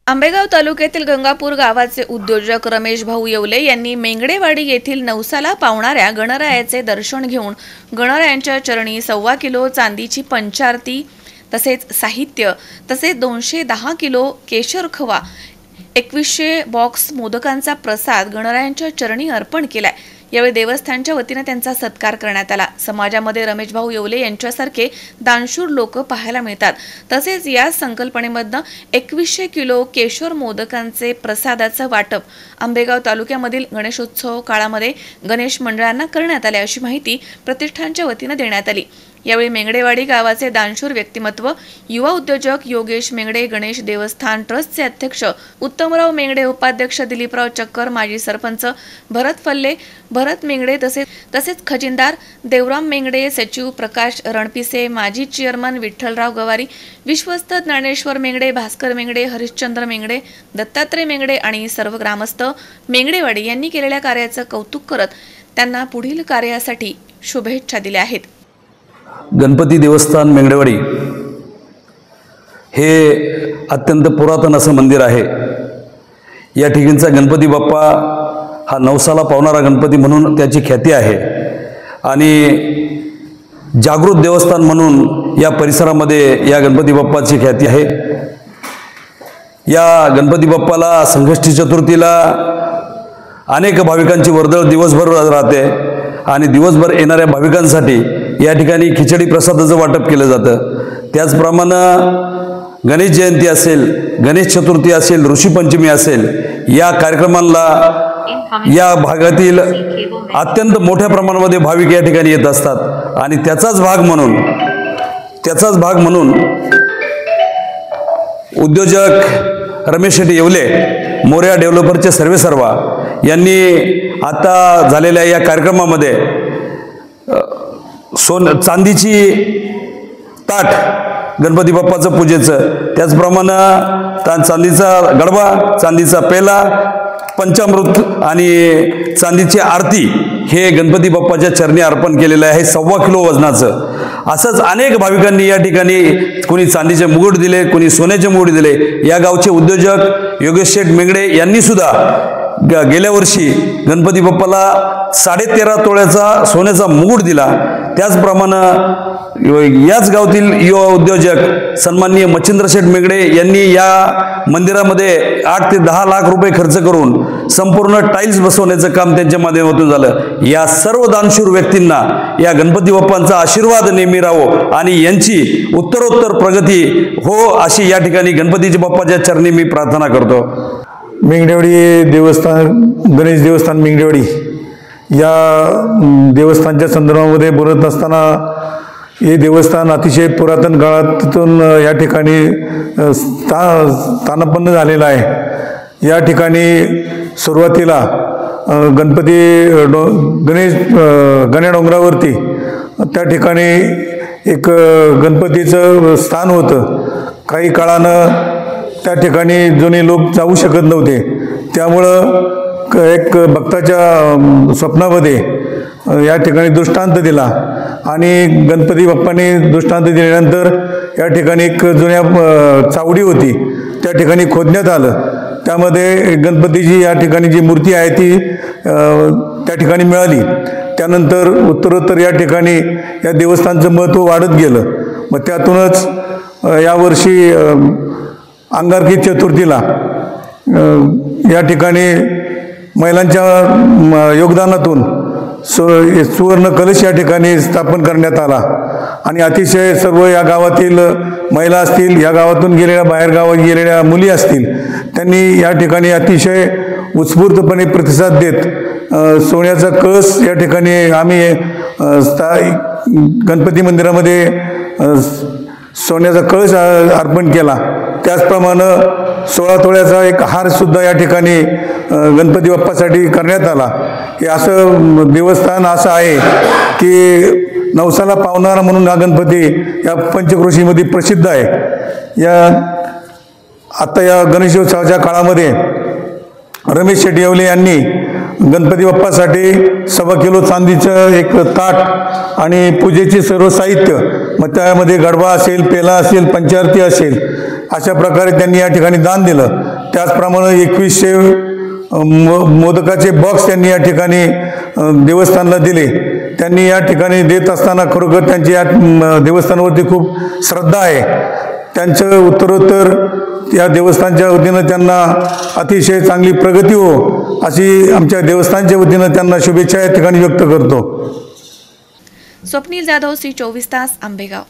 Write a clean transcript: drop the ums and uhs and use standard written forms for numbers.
आंबेगाव तालुक्यातील गंगापूर गावाचे उद्योजक रमेश भाऊ येवले यांनी मेंगडेवाडी येथील नवसाला पावणाऱ्या गणरायाचे दर्शन घेऊन गणरायांच्या चरणी 1.25 किलो चांदीची पंचारती तसेच साहित्य तसेच 210 किलो केशर खवा 2100 बॉक्स मोदकांचा प्रसाद गणरायांच्या चरणी अर्पण केलाय। यावेळी देवस्थानच्या वतीने त्यांचा सत्कार करण्यात आला। समाजामध्ये रमेश भाऊ येवले यांच्यासारखे दानशूर लोक पाहायला मिळतात। तसेच या संकल्पनेमधून 2100 किलो केशर मोदकांचे प्रसादाचं वाटप आंबेगाव तालुक्यामधील गणेशोत्सव काळामध्ये गणेश मंडळांना करण्यात आले अशी माहिती प्रतिष्ठानच्या वतीने देण्यात आली। यावेळी मेंगडेवाडी गावाचे दानशूर व्यक्तिमत्व युवा उद्योजक योगेश मेंगडे, गणेश देवस्थान ट्रस्टचे अध्यक्ष उत्तमराव मेंगडे, उपाध्यक्ष दिलीपराव चक्कर, माजी सरपंच भरत फल्ले, भरत मेंगडे तसेच खजिनदार देवराम मेंगडे, सचिव प्रकाश रणपिसे, माजी चेअरमन विठ्ठलराव गवारी, विश्वस्त ज्ञानेश्वर मेंगडे, भास्कर मेंगडे, हरिश्चंद्र मेंगडे, दत्तात्रय मेंगडे आणि सर्व ग्रामस्थ मेंगडेवाडी यांनी केलेल्या कार्याचं कौतुक करत त्यांना पुढील कार्यासाठी शुभेच्छा दिल्या आहेत। गणपती देवस्थान मेंगडेवाडी हे अत्यंत पुरातन असं मंदिर आहे। या ठिकाणचा गणपती बाप्पा हा नवसाला पावणारा गणपती म्हणून त्याची ख्याती आहे आणि जागृत देवस्थान म्हणून या परिसरामध्ये या गणपती बाप्पाची ख्याती आहे। या गणपती बाप्पाला संकष्टी चतुर्थीला अनेक भाविकांची वर्दळ दिवसभर राहते आणि दिवसभर येणाऱ्या भाविकांसाठी या ठिकाणी खिचडी प्रसादाचं वाटप केलं जातं। त्याचप्रमाणे गणेश जयंती असेल, गणेश चतुर्थी असेल, ऋषीपंचमी असेल, या कार्यक्रमांना या भागातील अत्यंत मोठ्या प्रमाणामध्ये भाविक या ठिकाणी येत असतात आणि त्याचाच भाग म्हणून उद्योजक रमेश येवले, मोरया डेव्हलपरचे सर्वेसर्वा यांनी आता झालेल्या या कार्यक्रमामध्ये चांदीची ताट गणपती बाप्पाचं पूजेचं, त्याचप्रमाणे चांदीचा गडबा, चांदीचा पेला, पंचामृत आणि चांदीची आरती हे गणपती बाप्पाच्या चरणी अर्पण केलेलं आहे 1.25 किलो वजनाचं। असंच अनेक भाविकांनी या ठिकाणी कोणी चांदीचे मुकुट दिले, कोणी सोन्याचे मुकुट दिले। या गावचे उद्योजक योगेश शेठ मेंगडे यांनी सुद्धा गेल्या वर्षी गणपती बाप्पाला 13.5 तोळ्याचा सोन्याचा मुकुट दिला। त्याचप्रमाणे याच गावातील युवा उद्योजक सन्माननीय मच्छिंद्र शेठ मेंगडे यांनी या मंदिरामध्ये 8 ते 10 लाख रुपये खर्च करून संपूर्ण टाईल्स बसवण्याचं काम त्यांच्या माध्यमातून झालं। या सर्व दानशूर व्यक्तींना या गणपती बाप्पांचा आशीर्वाद नेहमी राहो आणि यांची उत्तरोत्तर प्रगती हो अशी या ठिकाणी गणपतीच्या बाप्पाच्या चरणी मी प्रार्थना करतो। मेंगडेवाडी देवस्थान, गणेश देवस्थान मेंगडेवाडी या देवस्थानाच्या संदर्भामध्ये बोलत असताना हे देवस्थान अतिशय पुरातन काळातून या ठिकाणी स्थानापन्न झालेलं आहे। या ठिकाणी सुरुवातीला गण्या डोंगरावरती त्या ठिकाणी एक गणपतीचं स्थान होतं। काही काळानं त्या ठिकाणी जुने लोक जाऊ शकत नव्हते, त्यामुळं एक भक्ताच्या स्वप्नामध्ये या ठिकाणी दृष्टांत दिला आणि गणपती बाप्पाने दृष्टांत दिल्यानंतर या ठिकाणी एक जुन्या चावडी होती, त्या ठिकाणी खोदण्यात आलं। त्यामध्ये गणपतीची या ठिकाणी जी मूर्ती आहे ती त्या ठिकाणी मिळाली। त्यानंतर उत्तरोत्तर या ठिकाणी या देवस्थानचं महत्त्व वाढत गेलं। मग त्यातूनच यावर्षी अंगारकी चतुर्थीला या ठिकाणी महिलांच्या योगदानातून सुवर्ण कलश या ठिकाणी स्थापन करण्यात आला आणि अतिशय सर्व या गावातील महिला असतील, या गावातून गेलेल्या बाहेर गावात गेलेल्या मुली असतील, त्यांनी या ठिकाणी अतिशय उत्स्फूर्तपणे प्रतिसाद देत सोन्याचा कळस या ठिकाणी आम्ही गणपती मंदिरामध्ये सोन्याचा कळस अर्पण केला। त्याचप्रमाणे 16 तोळ्याचा एक हार सुद्धा या ठिकाणी गणपती बाप्पासाठी करण्यात आला। हे असं देवस्थान असं आहे की नवसाला पावणारा म्हणून हा गणपती या पंचक्रोशीमध्ये प्रसिद्ध आहे। आता या गणेशोत्सवाच्या काळामध्ये रमेश शेठ येवले यांनी गणपती बाप्पासाठी 1.25 किलो चांदीचं एक ताट आणि पूजेचे सर्व साहित्य, मग त्यामध्ये गडबा असेल, पेला असेल, पंचारती असेल, अशा प्रकारे त्यांनी या ठिकाणी दान दिलं। त्याचप्रमाणे 2100 मोदकाचे बॉक्स त्यांनी या ठिकाणी देवस्थानला दिले. त्यांनी या ठिकाणी देत असताना खरोखर त्यांची या देवस्थानावरती खूप श्रद्धा आहे. त्यांचं उत्तरोत्तर या देवस्थानच्या वतीनं त्यांना अतिशय चांगली प्रगती हो अशी आमच्या देवस्थानच्या वतीनं त्यांना शुभेच्छा या ठिकाणी व्यक्त करतो. स्वप्नील जाधव, C24 तास, आंबेगाव.